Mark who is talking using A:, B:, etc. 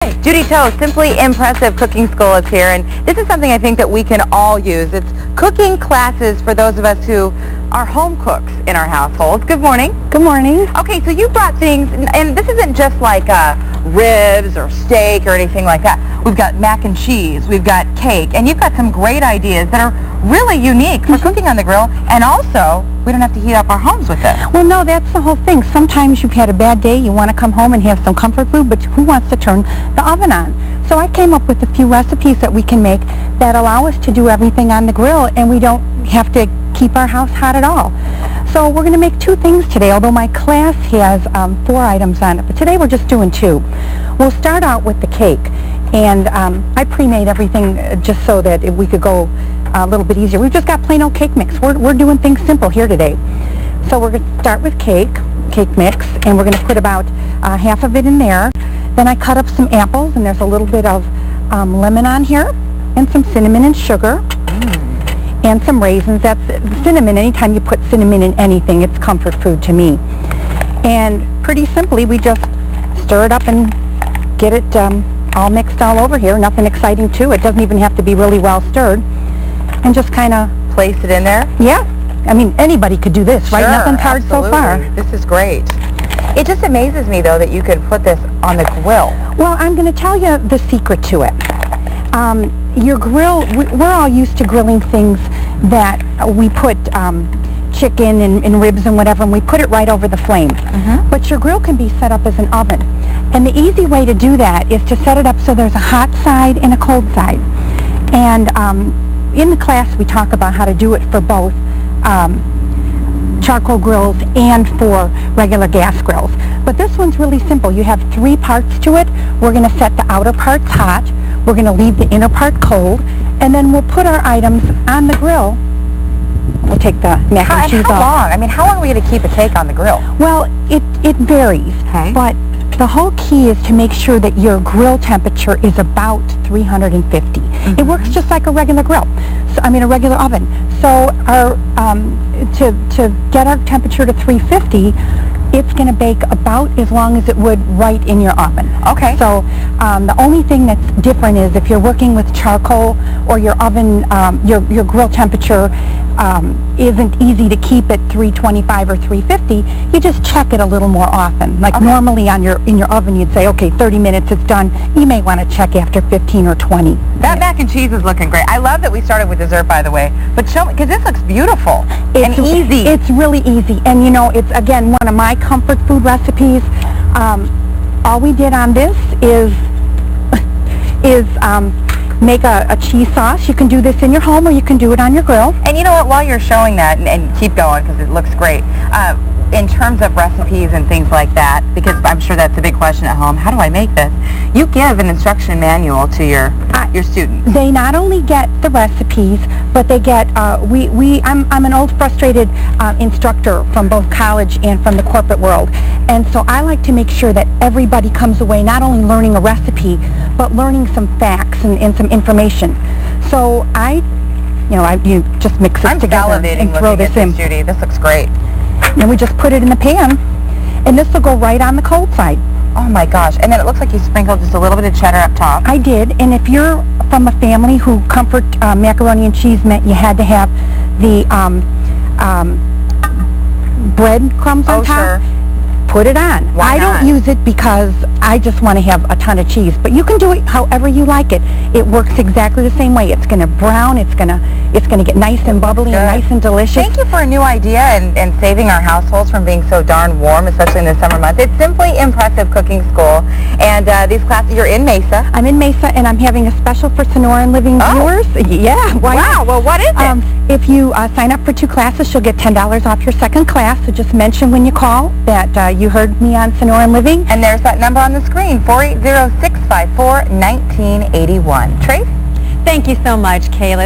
A: Hi, Judy Simply Impressive Cooking School is here, and this is something I think that we can all use. It's cooking classes for those of us who are home cooks in our households. Good morning.
B: Good morning.
A: Okay, so you brought things, and this isn't just like ribs or steak or anything like that. We've got mac and cheese, we've got cake, and you've got some great ideas that are really unique for cooking on the grill, and also we don't have to heat up our homes with it.
B: Well, no, that's the whole thing. Sometimes you've had a bad day, you want to come home and have some comfort food, but who wants to turn the oven on? So I came up with a few recipes that we can make that allow us to do everything on the grill, and we don't have to keep our house hot at all. So we're going to make two things today, although my class has 4 items on it, but today we're just doing 2. We'll start out with the cake, and I pre-made everything just so that we could go a little bit easier. We've just got plain old cake mix. We're doing things simple here today. So we're going to start with cake mix, and we're going to put about half of it in there. Then I cut up some apples, and there's a little bit of lemon on here, and some cinnamon and sugar, and some raisins. That's cinnamon. Anytime you put cinnamon in anything, it's comfort food to me. And pretty simply, we just stir it up and get it all mixed all over here. Nothing exciting to it. Doesn't even have to be really well stirred. And just kind of
A: Place it in there?
B: Yeah. I mean, anybody could do this, right?
A: Sure,
B: Nothing's hard so far.
A: This is great. It just amazes me, though, that you could put this on the grill.
B: Well, I'm going to tell you the secret to it. Your grill, we're all used to grilling things that we put chicken and ribs and whatever, and we put it right over the flame. But your grill can be set up as an oven. And the easy way to do that is to set it up so there's a hot side and a cold side. And in the class, we talk about how to do it for both charcoal grills and for regular gas grills. But this one's really simple. You have 3 parts to it. We're going to set the outer parts hot. We're going to leave the inner part cold. And then we'll put our items on the grill. We'll take the mac and cheese off.
A: How long? I mean, how long are we going to keep a cake on the grill?
B: Well, it varies. Okay. But the whole key is to make sure that your grill temperature is about 350. It works just like a regular grill. So, I mean, a regular oven. So our to get our temperature to 350, it's going to bake about as long as it would right in your oven. Okay. So the only thing that's different is if you're working with charcoal or your oven, your grill temperature isn't easy to keep at 325 or 350, you just check it a little more often. Like normally in your oven you'd say, okay, 30 minutes, it's done. You may want to check after 15 or 20.
A: That mac and cheese is looking great. I love that we started with dessert, by the way. But show me, because this looks beautiful and easy.
B: It's really easy. And you know, it's again one of my comfort food recipes. All we did on this is make a cheese sauce. You can do this in your home or you can do it on your grill.
A: And you know what, while you're showing that, and keep going because it looks great, in terms of recipes and things like that, because I'm sure that's a big question at home, how do I make this? You give an instruction manual to your students.
B: They not only get the recipes, but they get, I'm an old frustrated instructor from both college and from the corporate world. And so I like to make sure that everybody comes away not only learning a recipe, but learning some facts and some information. So you just mix it together and throw this in.
A: Judy, this looks great.
B: And we just put it in the pan, and this will go right on the cold side.
A: Oh my gosh. And then it looks like you sprinkled just a little bit of cheddar up top.
B: I did, and if you're from a family who comfort macaroni and cheese meant you had to have the bread crumbs on top, put it on.
A: Why not?
B: I don't use it because I just want to have a ton of cheese, but you can do it however you like it. It works exactly the same way. It's going to brown, it's going to get nice and bubbly and nice and delicious.
A: Thank you for a new idea and saving our households from being so darn warm, especially in the summer months. It's Simply Impressive Cooking School, and these classes, you're in Mesa.
B: I'm in Mesa, and I'm having a special for Sonoran Living viewers. Yeah.
A: Wow. Well, what is it?
B: If you sign up for 2 classes, you'll get $10 off your second class. So just mention when you call that you heard me on Sonoran Living.
A: And there's that number on the screen, 480-654-1981. Trace?
C: Thank you so much, Kayla.